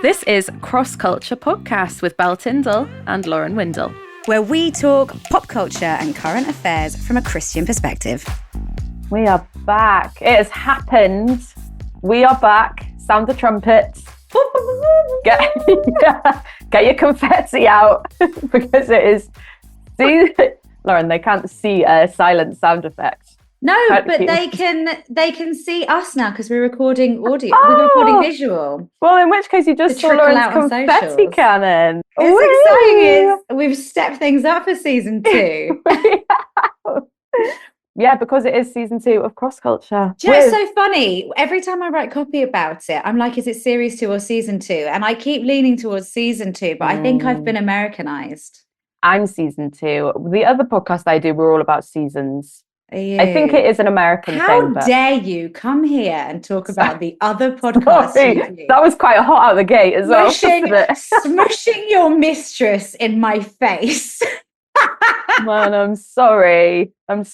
This is Cross Culture Podcast with Belle Tindall and Lauren Windle, where we talk pop culture and current affairs from a Christian perspective. We are back. It has happened. We are back. Sound the trumpets. Get your confetti out because it is. See, Lauren, they can't see a silent sound effect. No, but they can see us now because we're recording audio. We're recording visual. Well, in which case you just saw Lauren's confetti cannon. It's exciting. We've stepped things up for season 2. Yeah, because it is season 2 of Cross Culture. Do you know, it's so funny. Every time I write copy about it, I'm like, is it series 2 or season 2? And I keep leaning towards season 2, but I think I've been Americanized. I'm season 2. The other podcast I do, we're all about seasons. I think it is an American thing. How dare you come here and talk about the other podcast? That was quite hot out the gate as well. Smushing your mistress in my face. Man, I'm sorry. Wow.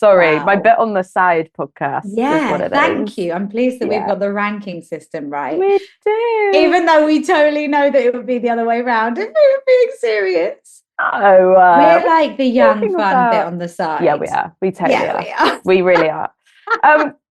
My Bit on the Side podcast. Yeah, thank you. I'm pleased that we've got the ranking system right. We do. Even though we totally know that it would be the other way around if we were being serious. Oh, we're like the young fun bit on the side. Yeah, we are. We totally are. We really are.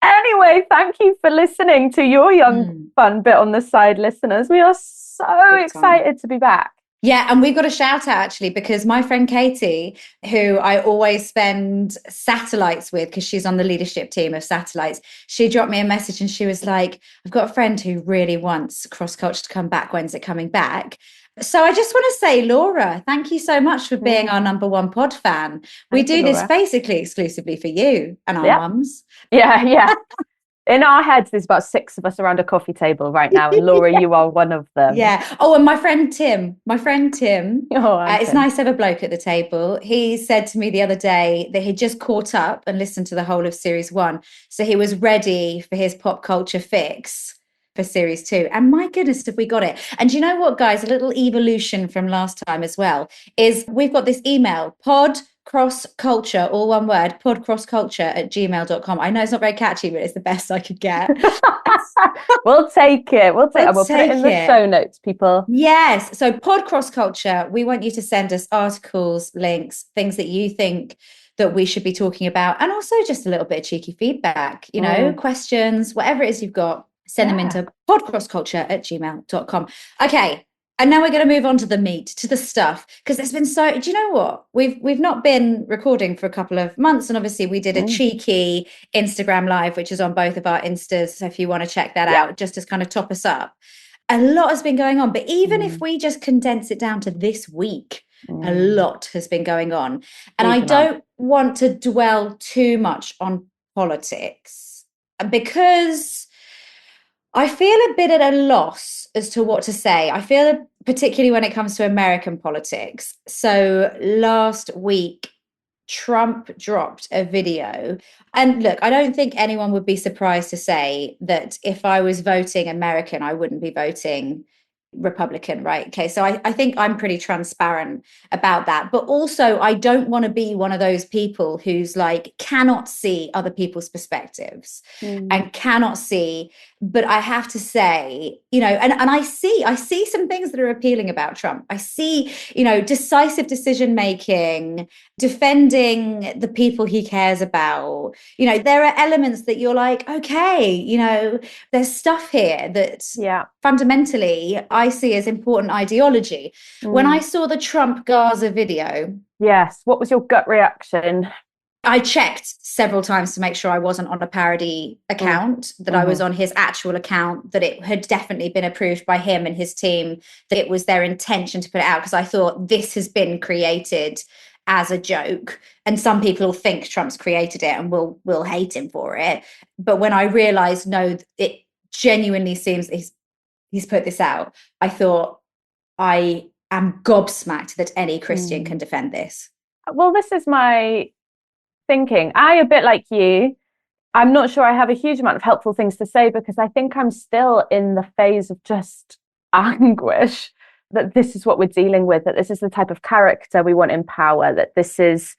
Anyway, thank you for listening to your young fun bit on the side, listeners. We are so excited to be back. Yeah, and we've got a shout out actually because my friend Katie, who I always spend satellites with because she's on the leadership team of satellites, she dropped me a message and she was like, I've got a friend who really wants Cross Culture to come back. When's it coming back? So I just want to say, Laura, thank you so much for being our number one pod fan. We do this basically exclusively for you and our mums. Yeah. In our heads, there's about 6 of us around a coffee table right now. And Laura, you are one of them. Yeah. Oh, and my friend Tim. It's nice to have a bloke at the table. He said to me the other day that he'd just caught up and listened to the whole of series 1. So he was ready for his pop culture fix for series 2. And my goodness, have we got it. And do you know what, guys? A little evolution from last time as well is we've got this email, podcrossculture, all one word, podcrossculture@gmail.com. I know it's not very catchy, but it's the best I could get. We'll take it. We'll put it in the show notes, people. Yes. So podcrossculture, we want you to send us articles, links, things that you think that we should be talking about. And also just a little bit of cheeky feedback, questions, whatever it is you've got. Send them into podcrossculture@gmail.com. Okay. And now we're going to move on to the meat, to the stuff, because there's been do you know what? We've not been recording for a couple of months. And obviously we did a cheeky Instagram live, which is on both of our Instas. So if you want to check that out, just to kind of top us up. A lot has been going on. But even if we just condense it down to this week, a lot has been going on. And I don't want to dwell too much on politics because I feel a bit at a loss as to what to say. I feel particularly when it comes to American politics. So last week, Trump dropped a video. And look, I don't think anyone would be surprised to say that if I was voting American, I wouldn't be voting Republican, right? Okay, so I think I'm pretty transparent about that. But also, I don't want to be one of those people who's like cannot see other people's perspectives and cannot see. But I have to say, and I see some things that are appealing about Trump. I see, decisive decision making, defending the people he cares about. There are elements that you're like, okay, there's stuff here that fundamentally I see as important ideology. When I saw the Trump Gaza video. Yes. What was your gut reaction? I checked several times to make sure I wasn't on a parody account, that I was on his actual account, that it had definitely been approved by him and his team, that it was their intention to put it out, because I thought this has been created as a joke. And some people think Trump's created it and will hate him for it. But when I realized, no, it genuinely seems he's put this out, I thought, I am gobsmacked that any Christian can defend this. Well, this is my thinking. A bit like you, I'm not sure I have a huge amount of helpful things to say because I think I'm still in the phase of just anguish that this is what we're dealing with, that this is the type of character we want in power, that this is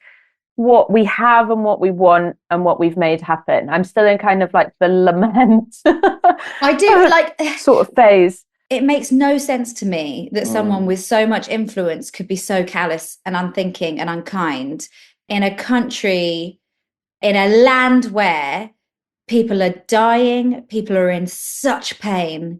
what we have and what we want and what we've made happen. I'm still in kind of like the lament I do like sort of phase. it makes no sense to me that someone with so much influence could be so callous and unthinking and unkind in a country, in a land where people are dying, people are in such pain.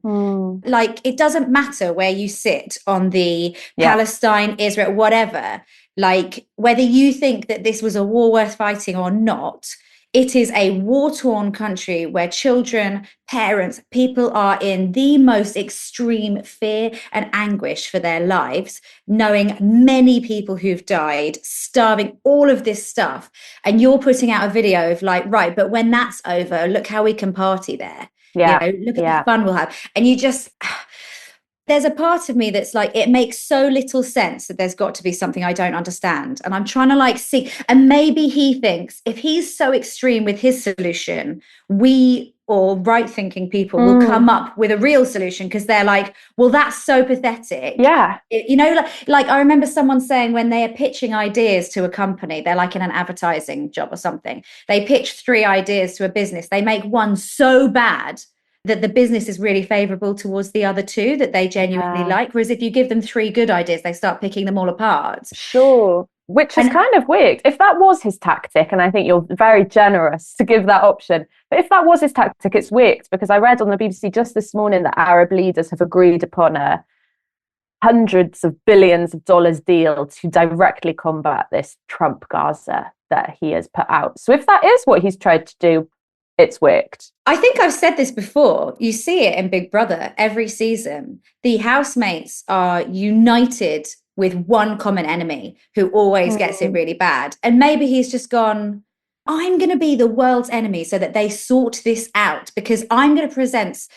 Like, it doesn't matter where you sit on the Palestine, Israel, whatever. Like, whether you think that this was a war worth fighting or not, it is a war-torn country where children, parents, people are in the most extreme fear and anguish for their lives, knowing many people who've died, starving, all of this stuff. And you're putting out a video of like, right, but when that's over, look how we can party there. Yeah. You know, look at the fun we'll have. And you just... There's a part of me that's like, it makes so little sense that there's got to be something I don't understand. And I'm trying to like see, and maybe he thinks if he's so extreme with his solution, we or right thinking people will come up with a real solution because they're like, well, that's so pathetic. Yeah. You know, like I remember someone saying when they are pitching ideas to a company, they're like in an advertising job or something, they pitch 3 ideas to a business, they make one so bad that the business is really favorable towards the other 2 that they genuinely like. Whereas if you give them 3 good ideas, they start picking them all apart. Sure. Which is kind of weird. If that was his tactic, and I think you're very generous to give that option, but if that was his tactic, it's worked, because I read on the BBC just this morning that Arab leaders have agreed upon a hundreds of billions of dollars deal to directly combat this Trump Gaza that he has put out. So if that is what he's tried to do, it's worked. I think I've said this before. You see it in Big Brother every season. The housemates are united with one common enemy who always gets it really bad. And maybe he's just gone, I'm going to be the world's enemy so that they sort this out, because I'm going to present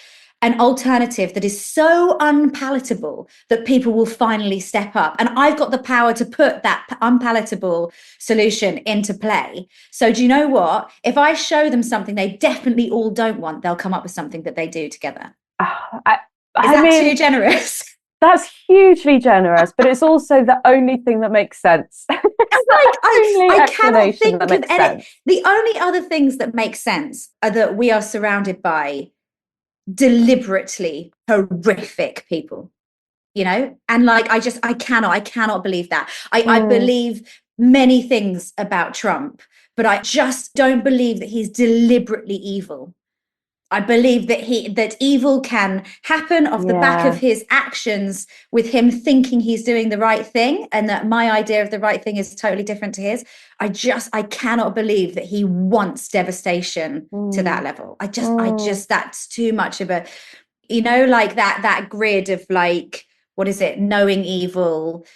an alternative that is so unpalatable that people will finally step up. And I've got the power to put that unpalatable solution into play. So do you know what? If I show them something they definitely all don't want, they'll come up with something that they do together. I Is mean, that too generous? That's hugely generous, but it's also the only thing that makes sense. I cannot think of any. The only other things that make sense are that we are surrounded by deliberately horrific people, you know, and like I cannot believe that. I believe many things about Trump, but I just don't believe that he's deliberately evil. I believe that evil can happen off the back of his actions, with him thinking he's doing the right thing, and that my idea of the right thing is totally different to his. I cannot believe that he wants devastation to that level. I just that's too much of a, you know, like that grid of like, what is it? Knowing evil,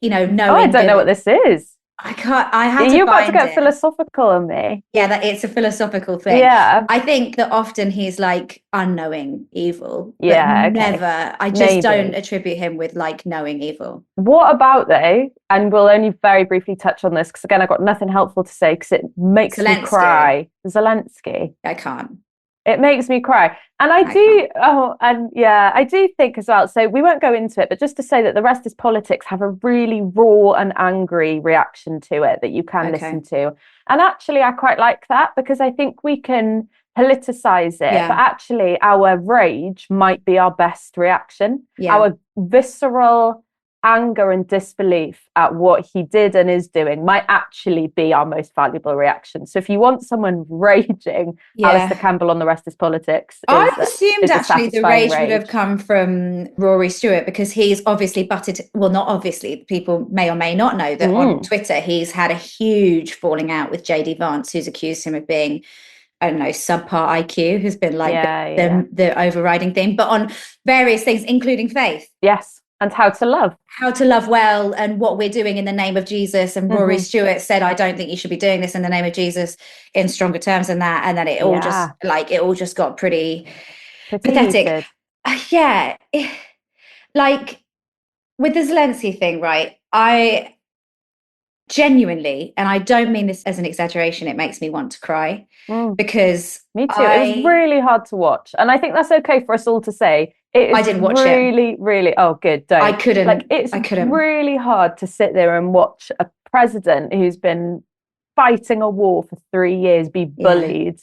you know, knowing. Oh, I don't know what this is. I can't. I have to. You're about to get philosophical on me. Yeah, that it's a philosophical thing. Yeah, I think that often he's like unknowing evil. But yeah, never. I just don't attribute him with like knowing evil. What about though? And we'll only very briefly touch on this because again, I've got nothing helpful to say because it makes me cry. Zelensky. I can't. It makes me cry. And I do think as well, so we won't go into it, but just to say that The Rest is Politics have a really raw and angry reaction to it that you can listen to. And actually, I quite like that because I think we can politicize it, but actually our rage might be our best reaction. Our visceral anger and disbelief at what he did and is doing might actually be our most valuable reaction. So if you want someone raging, Alistair Campbell on The Rest is Politics. I assumed actually the rage would have come from Rory Stewart, because he's obviously butted, well, not obviously, people may or may not know that on Twitter he's had a huge falling out with JD Vance, who's accused him of being, I don't know, subpar IQ, who's been like the overriding theme, but on various things, including faith. Yes. And how to love well, and what we're doing in the name of Jesus. And Rory Stewart said, I don't think you should be doing this in the name of Jesus, in stronger terms than that. And then it all just got pretty pathetic. Like with the Zelensky thing, right? I genuinely, and I don't mean this as an exaggeration, it makes me want to cry because me too. It was really hard to watch. And I think that's okay for us all to say. I didn't watch it. Really, oh, good. Don't. I couldn't. Like, it's really hard to sit there and watch a president who's been fighting a war for 3 years be bullied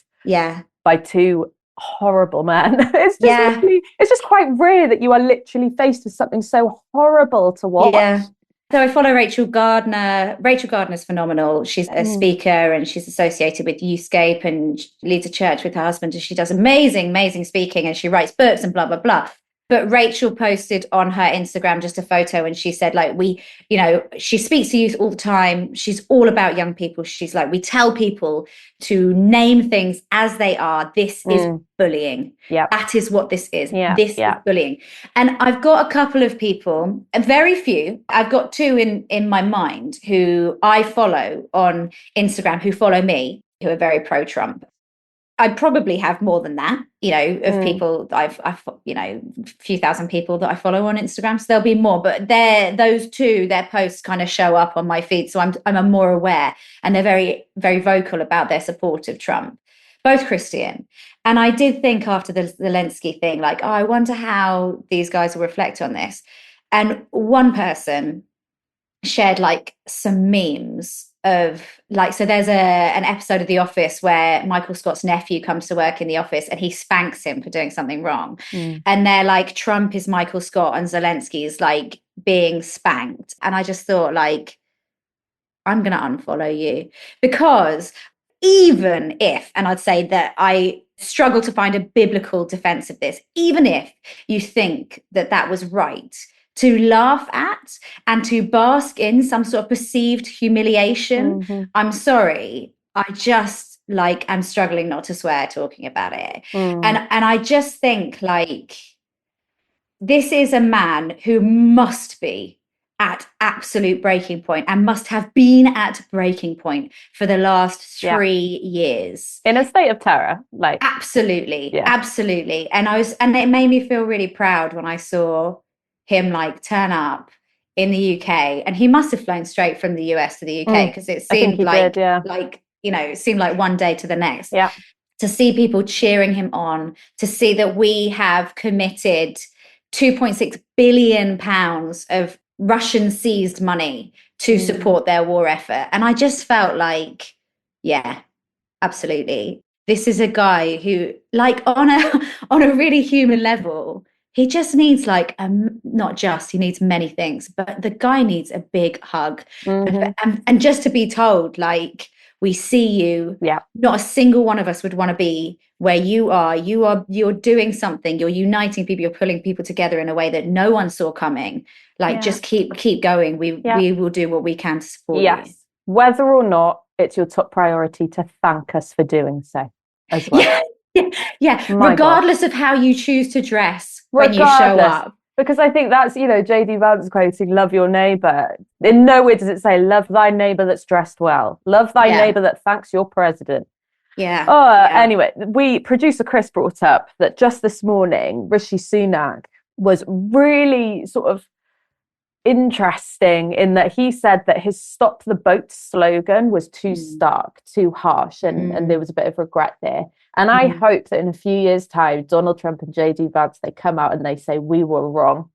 by 2 horrible, man. It's just Yeah. really, it's just quite rare that you are literally faced with something so horrible to watch. Yeah. So I follow Rachel Gardner. Rachel Gardner's phenomenal. She's a speaker and she's associated with Youthscape and leads a church with her husband. And she does amazing, amazing speaking and she writes books and blah, blah, blah. But Rachel posted on her Instagram just a photo and she said, like, she speaks to youth all the time. She's all about young people. She's like, we tell people to name things as they are. This is bullying. Yeah. That is what this is. Yeah. This is bullying. And I've got a couple of people, very few. I've got two in my mind who I follow on Instagram who follow me, who are very pro-Trump. I probably have more than that, of people that I've a few thousand people that I follow on Instagram. So there'll be more, but those two, their posts kind of show up on my feed. So I'm more aware, and they're very, very vocal about their support of Trump, both Christian. And I did think after the Zelensky thing, like, oh, I wonder how these guys will reflect on this. And one person shared like some memes of like, so there's an episode of The Office where Michael Scott's nephew comes to work in the office and he spanks him for doing something wrong. And they're like, Trump is Michael Scott and Zelensky is like being spanked. And I just thought, like, I'm going to unfollow you, because even if, and I'd say that I struggle to find a biblical defense of this, even if you think that that was right, to laugh at and to bask in some sort of perceived humiliation, I'm sorry, I just like, I'm struggling not to swear talking about it. And I just think, like, this is a man who must be at absolute breaking point and must have been at breaking point for the last 3 years. In a state of terror, like. Absolutely. And it made me feel really proud when I saw him like turn up in the UK, and he must have flown straight from the US to the UK, because it seemed like, it seemed like one day to the next. Yeah. To see people cheering him on, to see that we have committed 2.6 billion pounds of Russian seized money to support their war effort. And I just felt like, yeah, absolutely. This is a guy who, like, on a really human level, he just needs like, he needs many things, but the guy needs a big hug. And just to be told, like, we see you. Yeah. Not a single one of us would want to be where you are. You're doing something. You're uniting people. You're pulling people together in a way that no one saw coming. Like, just keep going. We will do what we can to support you. Whether or not it's your top priority to thank us for doing so as well. Yeah. Regardless of how you choose to dress when you show up. Because I think that's, J.D. Vance quoting, love your neighbour. In no way does it say, love thy neighbour that's dressed well. Love thy neighbour that thanks your president. Anyway, producer Chris brought up that just this morning, Rishi Sunak was really sort of interesting in that he said that his Stop the Boat slogan was too stark, too harsh, and there was a bit of regret there. And I hope that in a few years' time, Donald Trump and J.D. Vance, they come out and they say, we were wrong.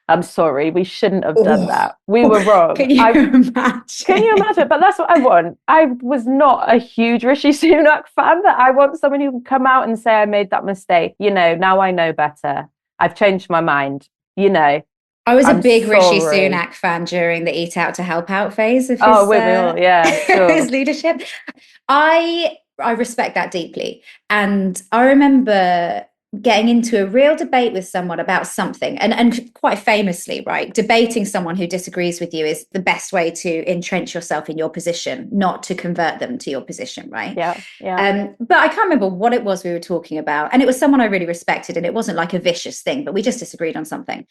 I'm sorry, we shouldn't have done that. We were wrong. Can you imagine? Can you imagine? But that's what I want. I was not a huge Rishi Sunak fan, but I want someone who can come out and say, I made that mistake. Now I know better. I've changed my mind. I was a big Rishi Sunak fan during the Eat Out to Help Out phase of his, his leadership. I respect that deeply. And I remember getting into a real debate with someone about something, and quite famously, right, debating someone who disagrees with you is the best way to entrench yourself in your position, not to convert them to your position, right? But I can't remember what it was we were talking about, and it was someone I really respected, and it wasn't like a vicious thing, but we just disagreed on something.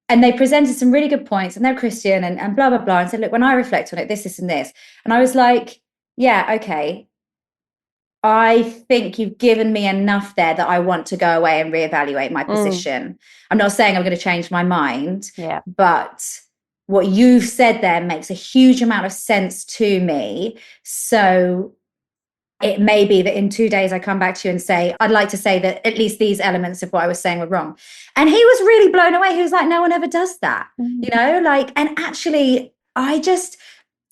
And they presented some really good points, and they're Christian and blah, blah, blah, and said, look, when I reflect on it, this, and this. And I was like, yeah, okay. I think you've given me enough there that I want to go away and reevaluate my position. I'm not saying I'm going to change my mind, but what you've said there makes a huge amount of sense to me. So it may be that in 2 days I come back to you and say, I'd like to say that at least these elements of what I was saying were wrong. And he was really blown away. He was like, no one ever does that, and actually I just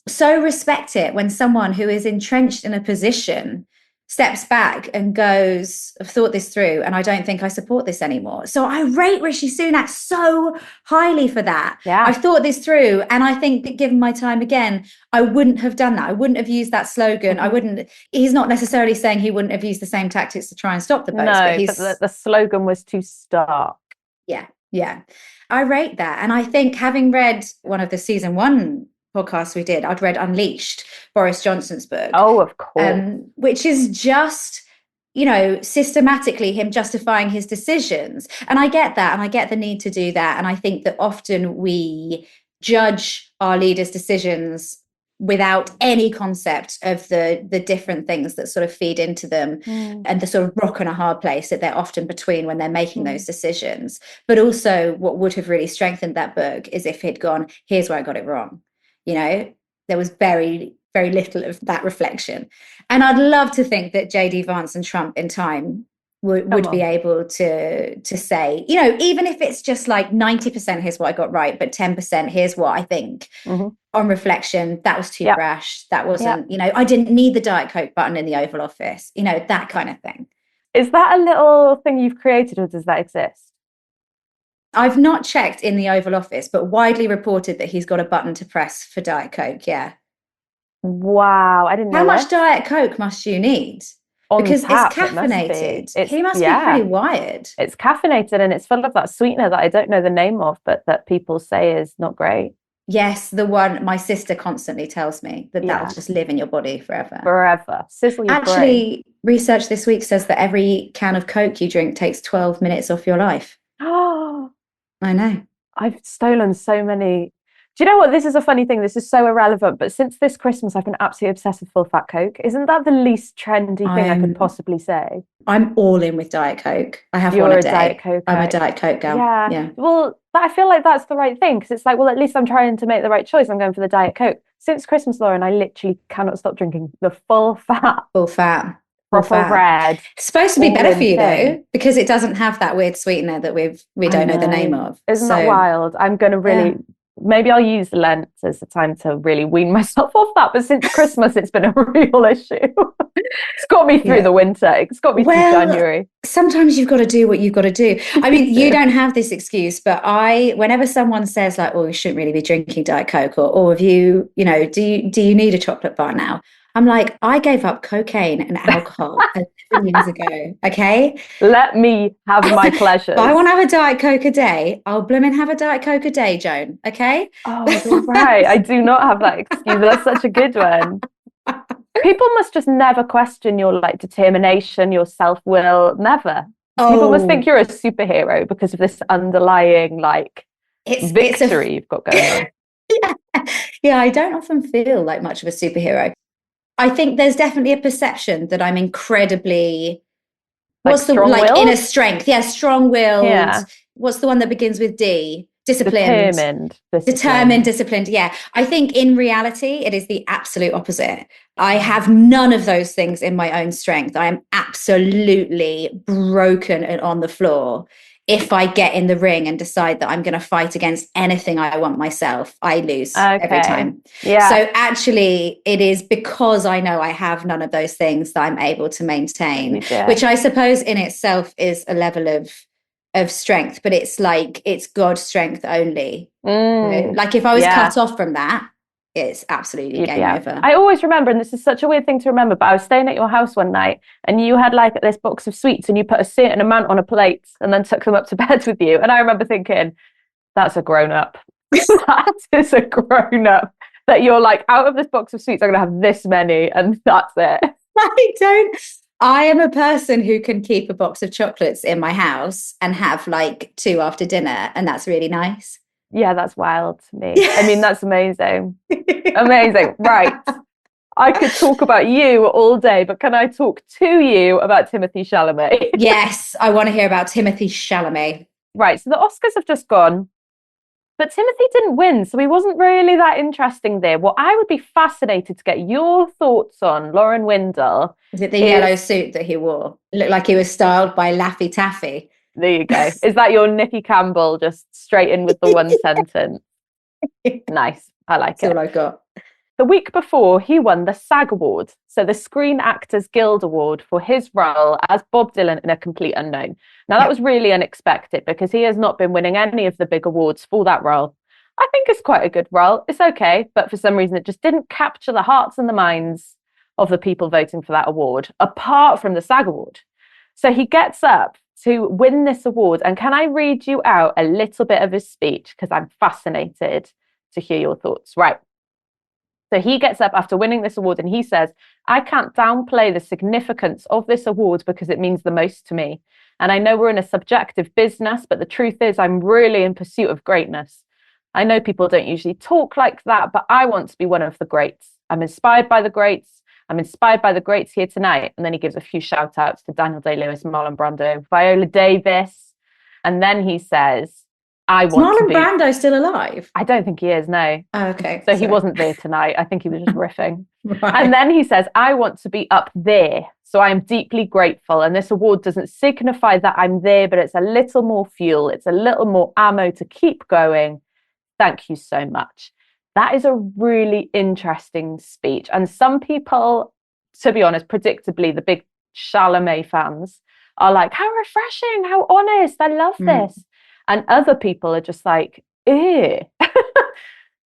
so respect it when someone who is entrenched in a position steps back and goes, I've thought this through and I don't think I support this anymore. So I rate Rishi Sunak so highly for that. Yeah. I've thought this through, and I think that given my time again, I wouldn't have done that. I wouldn't have used that slogan. I wouldn't, he's not necessarily saying he wouldn't have used the same tactics to try and stop the votes. But the slogan was too stark. Yeah, yeah. I rate that. And I think, having read one of the season 1 podcast we did, I'd read Unleashed, Boris Johnson's book. Oh, of course. Which is just, systematically him justifying his decisions. And I get that, and I get the need to do that. And I think that often we judge our leaders' decisions without any concept of the different things that sort of feed into them, and the sort of rock and a hard place that they're often between when they're making those decisions. But also, what would have really strengthened that book is if he'd gone, here's where I got it wrong. There was very, very little of that reflection. And I'd love to think that JD Vance and Trump in time would be able to say, even if it's just like 90%, here's what I got right, but 10%, here's what I think. On reflection, that was too brash. That wasn't, I didn't need the Diet Coke button in the Oval Office, that kind of thing. Is that a little thing you've created, or does that exist? I've not checked in the Oval Office, but widely reported that he's got a button to press for Diet Coke. Yeah. Wow, I didn't know. How much Diet Coke must you need? Because it's caffeinated. He must be pretty wired. It's caffeinated, and it's full of that sweetener that I don't know the name of, but that people say is not great. Yes, the one my sister constantly tells me that'll just live in your body forever. Sizzle your brain. Research this week says that every can of Coke you drink takes 12 minutes off your life. Oh, I know. I've stolen so many. Do you know what? This is a funny thing. This is so irrelevant, but since this Christmas, I've been absolutely obsessed with full fat Coke. Isn't that the least trendy thing I could possibly say? I'm all in with Diet Coke. I have You're one a day. Diet Coke. I'm a Diet Coke girl. Yeah. Well, I feel like that's the right thing, because it's like, well, at least I'm trying to make the right choice. I'm going for the Diet Coke. Since Christmas, Lauren, I literally cannot stop drinking the full fat. Proper red. It's supposed to be better for you though, because it doesn't have that weird sweetener that we don't know the name of. Isn't that wild? I'm going to really, maybe I'll use Lent as the time to really wean myself off that. But since Christmas, it's been a real issue. It's got me through the winter. It's got me through January. Sometimes you've got to do what you've got to do. I mean, you don't have this excuse, but whenever someone says like, oh, you shouldn't really be drinking Diet Coke, or have you, do you need a chocolate bar now? I'm like, I gave up cocaine and alcohol 11 years ago, okay? Let me have my pleasure. If I want to have a Diet Coke a day, I'll blooming have a Diet Coke a day, Joan, okay? Oh, you're right. I do not have that excuse. That's such a good one. People must just never question your determination, your self-will. Never. People must think you're a superhero because of this underlying victory you've got going on. Yeah, I don't often feel like much of a superhero. I think there's definitely a perception that I'm incredibly inner strength? Yeah, strong-willed. Yeah. What's the one that begins with D? Disciplined. Determined, disciplined. Yeah. I think in reality, it is the absolute opposite. I have none of those things in my own strength. I am absolutely broken and on the floor. If I get in the ring and decide that I'm going to fight against anything I want myself, I lose every time. Yeah. So actually, it is because I know I have none of those things that I'm able to maintain, which I suppose in itself is a level of strength, but it's God's strength only. Like if I was cut off from that, it's absolutely game over. I always remember, and this is such a weird thing to remember, but I was staying at your house one night and you had this box of sweets and you put a certain amount on a plate and then took them up to bed with you. And I remember thinking, that's a grown-up. That is a grown-up. That you're like, out of this box of sweets, I'm going to have this many and that's it. I am a person who can keep a box of chocolates in my house and have 2 after dinner, and that's really nice. Yeah, that's wild to me. I mean, that's amazing. Amazing. Right. I could talk about you all day, but can I talk to you about Timothee Chalamet? Yes, I want to hear about Timothee Chalamet. Right. So the Oscars have just gone, but Timothee didn't win. So he wasn't really that interesting there. What I would be fascinated to get your thoughts on, Lauren Windle. Is it the yellow suit that he wore? It looked like he was styled by Laffy Taffy. There you go. Is that your Nikki Campbell just straight in with the one sentence? Nice. I like it. That's all I got. The week before, he won the SAG Award, so the Screen Actors Guild Award, for his role as Bob Dylan in A Complete Unknown. Now, that was really unexpected because he has not been winning any of the big awards for that role. I think it's quite a good role. It's okay, but for some reason, it just didn't capture the hearts and the minds of the people voting for that award, apart from the SAG Award. So he gets up to win this award. And can I read you out a little bit of his speech? Because I'm fascinated to hear your thoughts. Right. So he gets up after winning this award and he says, I can't downplay the significance of this award because it means the most to me. And I know we're in a subjective business, but the truth is I'm really in pursuit of greatness. I know people don't usually talk like that, but I want to be one of the greats. I'm inspired by the greats. I'm inspired by the greats here tonight. And then he gives a few shout outs to Daniel Day-Lewis, Marlon Brando, Viola Davis. And then he says, I want to be... Marlon Brando still alive? I don't think he is, no. Oh, okay. So he wasn't there tonight. I think he was just riffing. Right. And then he says, I want to be up there. So I'm deeply grateful. And this award doesn't signify that I'm there, but it's a little more fuel. It's a little more ammo to keep going. Thank you so much. That is a really interesting speech. And some people, to be honest, predictably, the big Chalamet fans are like, how refreshing, how honest, I love this. And other people are just like, eh,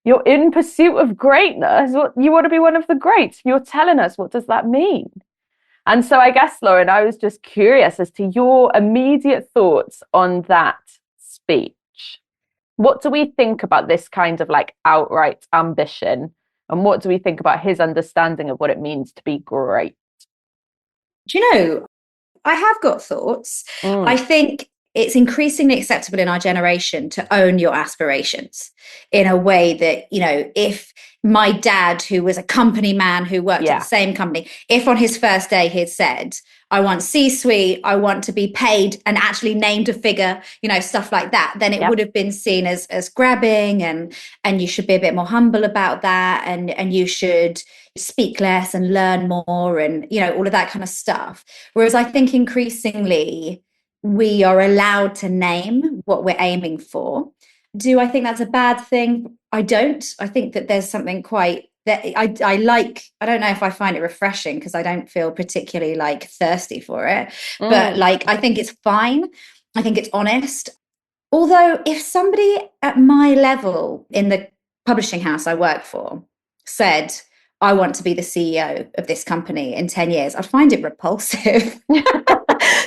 you're in pursuit of greatness. You want to be one of the greats. You're telling us, what does that mean? And so I guess, Lauren, I was just curious as to your immediate thoughts on that speech. What do we think about this kind of like outright ambition? And what do we think about his understanding of what it means to be great? Do you know, I have got thoughts. I think it's increasingly acceptable in our generation to own your aspirations in a way that, you know, if my dad, who was a company man who worked at the same company, if on his first day he'd said, I want C-suite, I want to be paid and actually named a figure, you know, stuff like that, then it would have been seen as grabbing and you should be a bit more humble about that and you should speak less and learn more and, you know, all of that kind of stuff. Whereas I think increasingly we are allowed to name what we're aiming for. Do I think that's a bad thing? I don't. I think that there's something quite that I like. I don't know if I find it refreshing because I don't feel particularly like thirsty for it. But like, I think it's fine. I think it's honest. Although if somebody at my level in the publishing house I work for said, I want to be the CEO of this company in 10 years, I'd find it repulsive.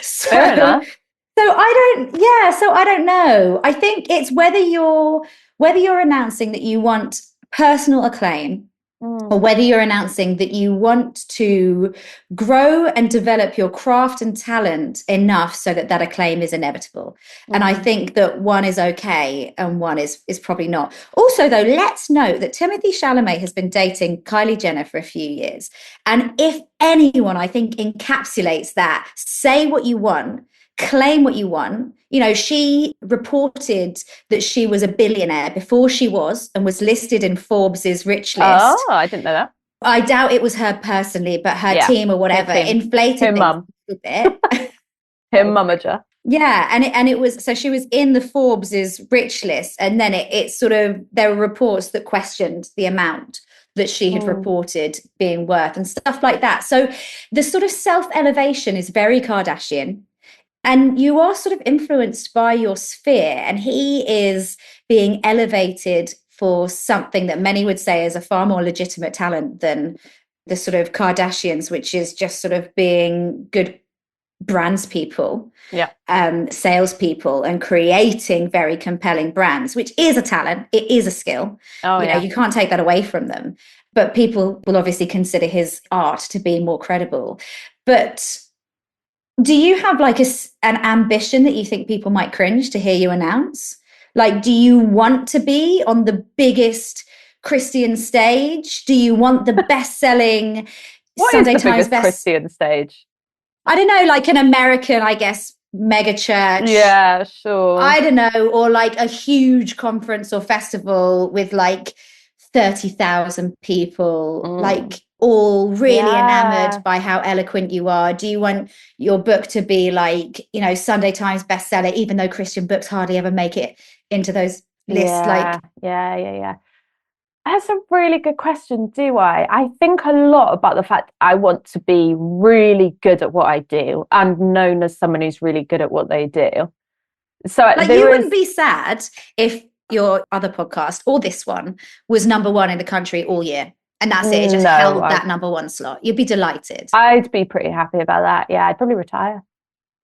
Fair enough. So I don't know. I think it's whether you're announcing that you want personal acclaim or whether you're announcing that you want to grow and develop your craft and talent enough so that acclaim is inevitable. And I think that one is okay and one is probably not. Also, though, let's note that Timothee Chalamet has been dating Kylie Jenner for a few years. And if anyone, I think, encapsulates that, say what you want, claim what you want. You know, she reported that she was a billionaire before she was and was listed in Forbes's rich list. Oh, I didn't know that. I doubt it was her personally, but her team or whatever inflated her things mum. a bit. Her mummager. Yeah, and it was, so she was in the Forbes's rich list, and then it sort of, there were reports that questioned the amount that she had reported being worth and stuff like that. So the sort of self-elevation is very Kardashian. And you are sort of influenced by your sphere, and he is being elevated for something that many would say is a far more legitimate talent than the sort of Kardashians, which is just sort of being good brands people, salespeople, and creating very compelling brands, which is a talent. It is a skill. You can't take that away from them. But people will obviously consider his art to be more credible. But do you have like an ambition that you think people might cringe to hear you announce? Like, do you want to be on the biggest Christian stage? Do you want the best-selling Sunday Times Christian stage? I don't know, like an American, I guess, mega church. Yeah, sure. I don't know, or like a huge conference or festival with like 30,000 people, like all really enamored by how eloquent you are. Do you want your book to be like, you know, Sunday Times bestseller, even though Christian books hardly ever make it into those lists? Yeah. That's a really good question, do I? I think a lot about the fact I want to be really good at what I do and known as someone who's really good at what they do. So Like, you there wouldn't is, be sad if your other podcast or this one was number one in the country all year. And that's it. It just no, held that number one slot. You'd be delighted. I'd be pretty happy about that. Yeah, I'd probably retire.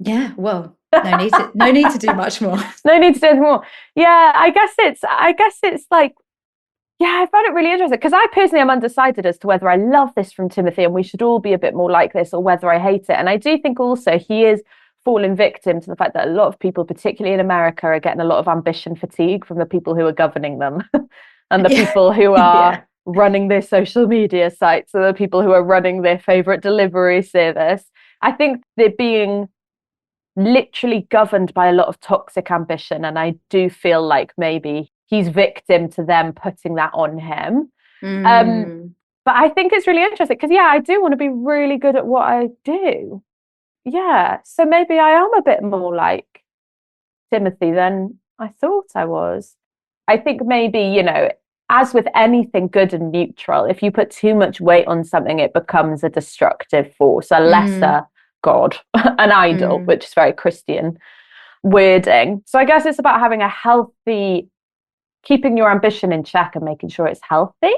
Yeah, well, no need to do much more. No need to do more. Yeah, I guess it's like, yeah, I found it really interesting because I personally am undecided as to whether I love this from Timothée and we should all be a bit more like this, or whether I hate it. And I do think also he is falling victim to the fact that a lot of people, particularly in America, are getting a lot of ambition fatigue from the people who are governing them and the Yeah. people who are Yeah. running their social media sites and the people who are running their favorite delivery service. I think they're being literally governed by a lot of toxic ambition. And I do feel like maybe he's victim to them putting that on him. But I think it's really interesting because, yeah, I do want to be really good at what I do. Yeah. So maybe I am a bit more like Timothée than I thought I was. I think maybe, as with anything good and neutral, if you put too much weight on something, it becomes a destructive force, a lesser god, an idol, which is very Christian wording. So I guess it's about having a healthy, keeping your ambition in check and making sure it's healthy.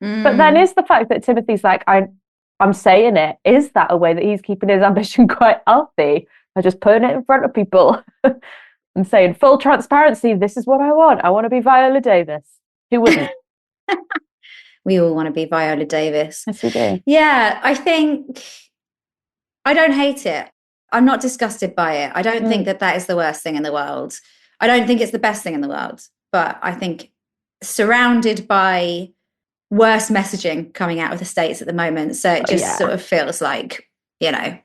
But then is the fact that Timothy's like, I'm saying it, is that a way that he's keeping his ambition quite healthy? By just putting it in front of people and saying, full transparency, this is what I want. I want to be Viola Davis. Who wouldn't? We all want to be Viola Davis. Yes, we do. Yeah, I think I don't hate it. I'm not disgusted by it. I don't think that is the worst thing in the world. I don't think it's the best thing in the world. But I think surrounded by worse messaging coming out of the States at the moment. So it just sort of feels like, Yeah.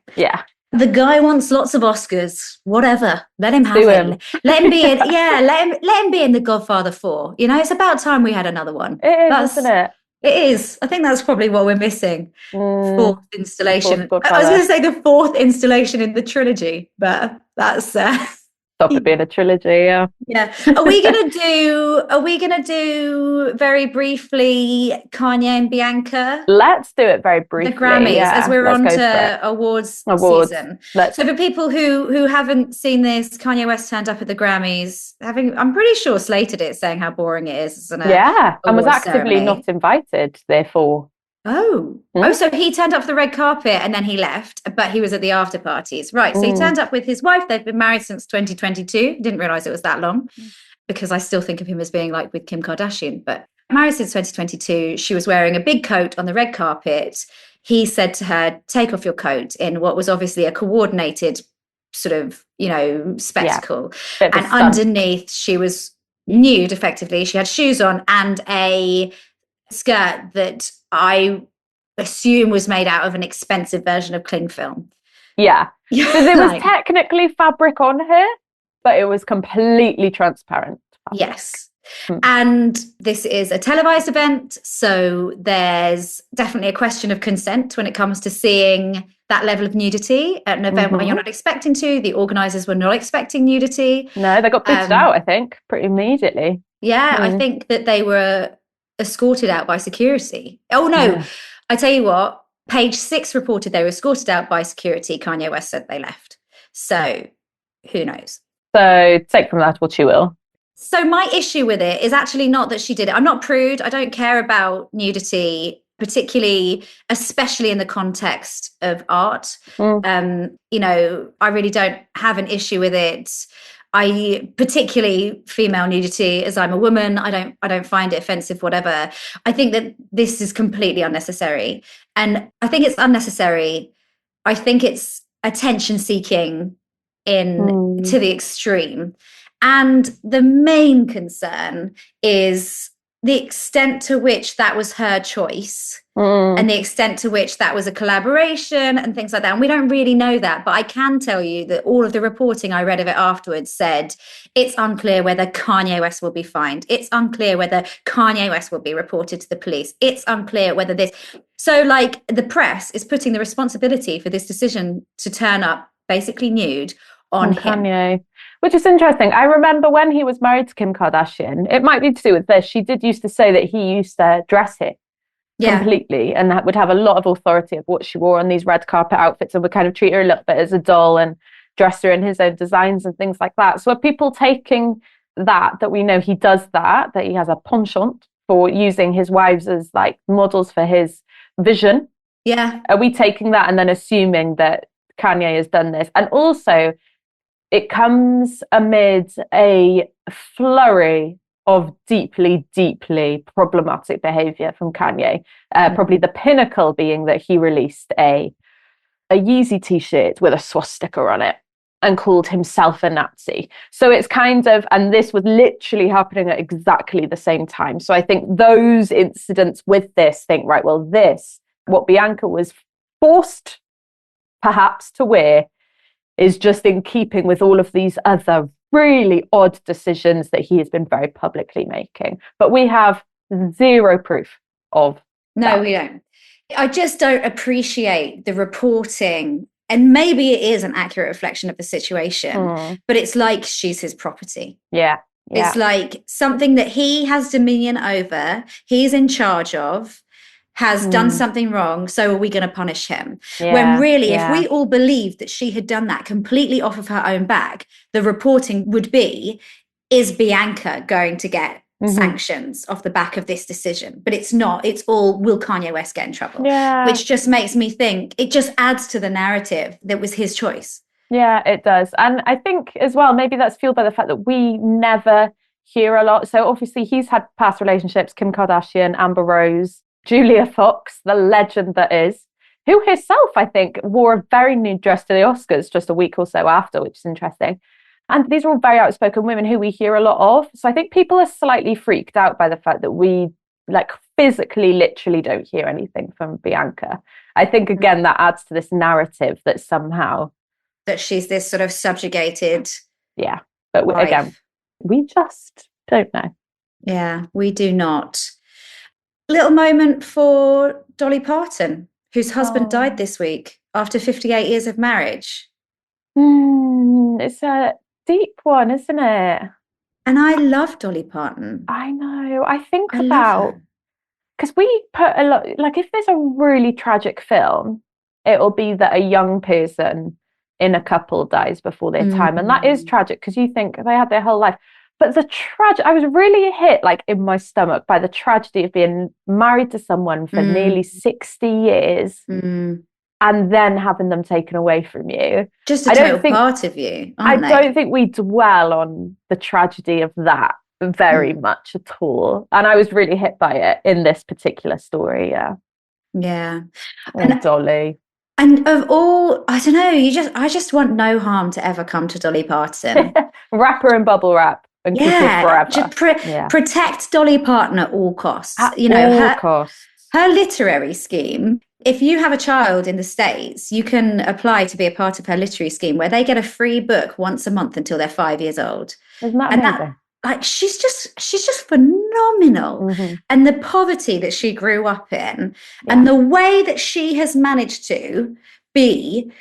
The guy wants lots of Oscars. Whatever. Let him have it. Let him be in. Yeah, let him be in The Godfather 4. It's about time we had another one. It is, isn't it? It is. I think that's probably what we're missing. Fourth installation. Fourth I was going to say the fourth installation in the trilogy, but that's stop it being a trilogy. Yeah. Are we gonna do very briefly Kanye and Bianca? Let's do it very briefly. The Grammys, as we're on to awards season. So for people who haven't seen this, Kanye West turned up at the Grammys, I'm pretty sure slated it, saying how boring it is. And was actively not invited, therefore. Oh, so he turned up for the red carpet and then he left, but he was at the after parties. Right. So he turned up with his wife. They've been married since 2022. Didn't realize it was that long because I still think of him as being like with Kim Kardashian, but married since 2022. She was wearing a big coat on the red carpet. He said to her, take off your coat, in what was obviously a coordinated sort of, spectacle. Yeah, and underneath she was nude effectively. She had shoes on and a skirt that I assume was made out of an expensive version of cling film. Yeah. So there was technically fabric on her, but it was completely transparent fabric. Yes. And this is a televised event, so there's definitely a question of consent when it comes to seeing that level of nudity at an event when you're not expecting to. The organisers were not expecting nudity. No, they got booted out, I think, pretty immediately. Yeah, I think that they were escorted out by security. Oh no, yeah. I tell you what, Page 6 reported they were escorted out by security. Kanye West said they left. So who knows? So take from that what you will. So my issue with it is actually not that she did it. I'm not prude. I don't care about nudity, particularly, especially in the context of art. I really don't have an issue with it. I particularly female nudity, as I'm a woman, I don't find it offensive, whatever. I think that this is completely unnecessary. And I think it's unnecessary. I think it's attention seeking to the extreme. And the main concern is the extent to which that was her choice and the extent to which that was a collaboration and things like that. And we don't really know that, but I can tell you that all of the reporting I read of it afterwards said it's unclear whether Kanye West will be fined. It's unclear whether Kanye West will be reported to the police. It's unclear whether this. So the press is putting the responsibility for this decision to turn up basically nude on him. Kanye, which is interesting. I remember when he was married to Kim Kardashian, it might be to do with this. She did used to say that he used to dress her completely and that would have a lot of authority of what she wore on these red carpet outfits and would kind of treat her a little bit as a doll and dress her in his own designs and things like that. So are people taking that we know he does that he has a penchant for using his wives as like models for his vision? Yeah. Are we taking that and then assuming that Kanye has done this? And also, it comes amid a flurry of deeply, deeply problematic behavior from Kanye. Probably the pinnacle being that he released a Yeezy t-shirt with a swastika on it and called himself a Nazi. So it's kind of, and this was literally happening at exactly the same time. So I think those incidents with this think, right, well, this, what Bianca was forced perhaps to wear, is just in keeping with all of these other really odd decisions that he has been very publicly making. But we have zero proof of that. We don't. I just don't appreciate the reporting. And maybe it is an accurate reflection of the situation, but it's like she's his property. Yeah. It's like something that he has dominion over, he's in charge of, has done something wrong, so are we going to punish him? When really, if we all believed that she had done that completely off of her own back, the reporting would be, is Bianca going to get sanctions off the back of this decision? But it's not. It's all, will Kanye West get in trouble? Which just makes me think, it just adds to the narrative that was his choice. Yeah, it does. And I think as well, maybe that's fueled by the fact that we never hear a lot. So obviously he's had past relationships, Kim Kardashian, Amber Rose, Julia Fox, the legend that is, who herself, I think, wore a very nude dress to the Oscars just a week or so after, which is interesting. And these are all very outspoken women who we hear a lot of. So I think people are slightly freaked out by the fact that we like physically, literally don't hear anything from Bianca. I think, again, that adds to this narrative that somehow... that she's this sort of subjugated... Yeah. But again, we just don't know. Yeah, we do not. Little moment for Dolly Parton, whose husband died this week after 58 years of marriage. It's a deep one, isn't it? And I love Dolly Parton. I know. I think about, because we put a lot, like if there's a really tragic film, it'll be that a young person in a couple dies before their time. And that is tragic because you think they had their whole life. But I was really hit like in my stomach by the tragedy of being married to someone for nearly 60 years and then having them taken away from you. Just a total part of you, aren't they? I don't think we dwell on the tragedy of that very much at all. And I was really hit by it in this particular story, Yeah. And Dolly. And of all, I don't know, I just want no harm to ever come to Dolly Parton. Wrap her in bubble wrap. And keep her forever. Just protect Dolly Parton at all costs. At all costs. Her literary scheme, if you have a child in the States, you can apply to be a part of her literary scheme where they get a free book once a month until they're 5 years old. Isn't that amazing? She's just phenomenal. And the poverty that she grew up in and the way that she has managed to be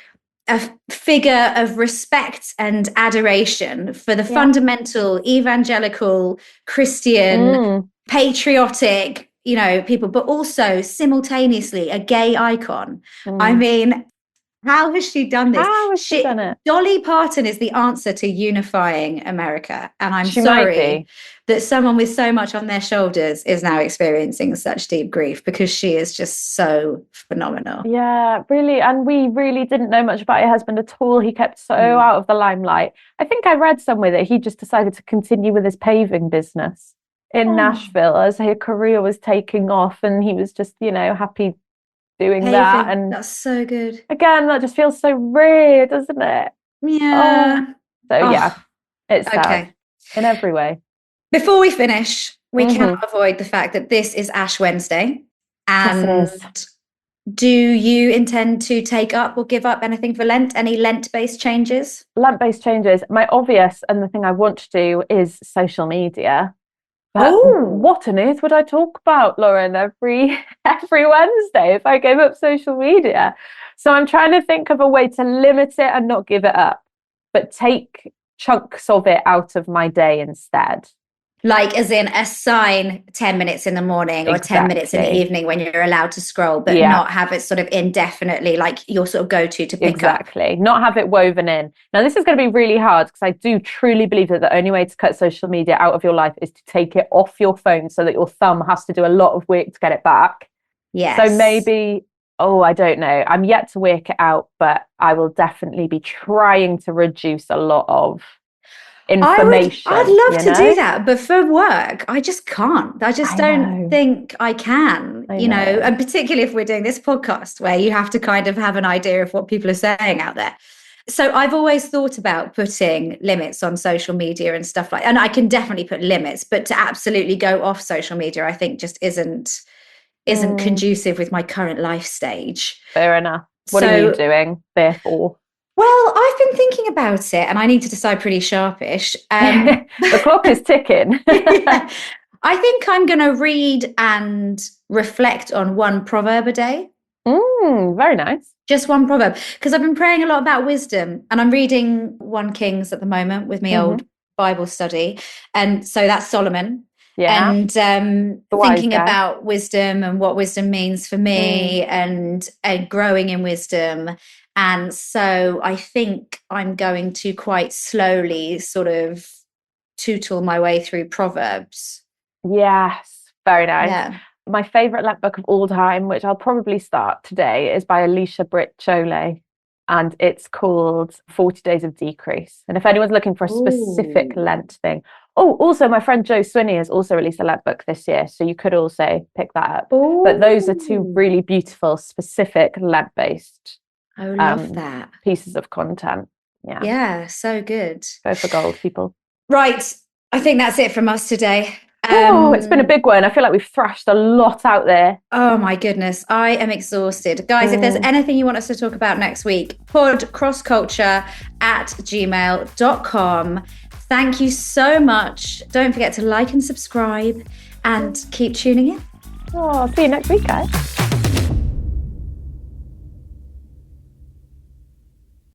a figure of respect and adoration for the fundamental evangelical Christian patriotic people, but also simultaneously a gay icon. I mean, how has she done this? How has she done it? Dolly Parton is the answer to unifying America. And I'm sorry that someone with so much on their shoulders is now experiencing such deep grief because she is just so phenomenal. Yeah, really. And we really didn't know much about her husband at all. He kept so out of the limelight. I think I read somewhere that he just decided to continue with his paving business in Nashville as her career was taking off. And he was just, happy doing that. And that's so good. Again, that just feels so rare, doesn't it? Yeah. It's sad in every way. Before we finish, we cannot avoid the fact that this is Ash Wednesday. And do you intend to take up or give up anything for Lent? Any Lent-based changes? Lent-based changes. My obvious and the thing I want to do is social media. But what on earth would I talk about, Lauren, every Wednesday if I gave up social media? So I'm trying to think of a way to limit it and not give it up. but take chunks of it out of my day instead. Like, as in, assign 10 minutes in the morning or 10 minutes in the evening when you're allowed to scroll, but not have it sort of indefinitely, like your sort of go-to to pick up. Not have it woven in. Now, this is going to be really hard because I do truly believe that the only way to cut social media out of your life is to take it off your phone so that your thumb has to do a lot of work to get it back. Yes. So maybe, I don't know. I'm yet to work it out, but I will definitely be trying to reduce a lot of information. I'd love to do that, but for work I just can't. I don't think I can, and particularly if we're doing this podcast where you have to kind of have an idea of what people are saying out there. So I've always thought about putting limits on social media and stuff like, and I can definitely put limits, but to absolutely go off social media I think just isn't conducive with my current life stage. Fair enough. What are you doing therefore? Well, I've been thinking about it and I need to decide pretty sharpish. The clock is ticking. Yeah. I think I'm going to read and reflect on one proverb a day. Very nice. Just one proverb. Because I've been praying a lot about wisdom and I'm reading 1 Kings at the moment with my old Bible study. And so that's Solomon. Yeah. And thinking about wisdom and what wisdom means for me and growing in wisdom. And so I think I'm going to quite slowly sort of tootle my way through Proverbs. Yes, very nice. Yeah. My favourite Lent book of all time, which I'll probably start today, is by Alicia Britt Chole. And it's called 40 Days of Decrease. And if anyone's looking for a specific Lent thing. Oh, also my friend Jo Swinney has also released a Lent book this year. So you could also pick that up. Ooh. But those are 2 really beautiful, specific Lent-based I love that. pieces of content. Yeah. Yeah, so good. Go for gold, people. Right. I think that's it from us today. It's been a big one. I feel like we've thrashed a lot out there. Oh my goodness. I am exhausted. Guys, if there's anything you want us to talk about next week, podcrossculture@gmail.com. Thank you so much. Don't forget to like and subscribe and keep tuning in. See you next week, guys.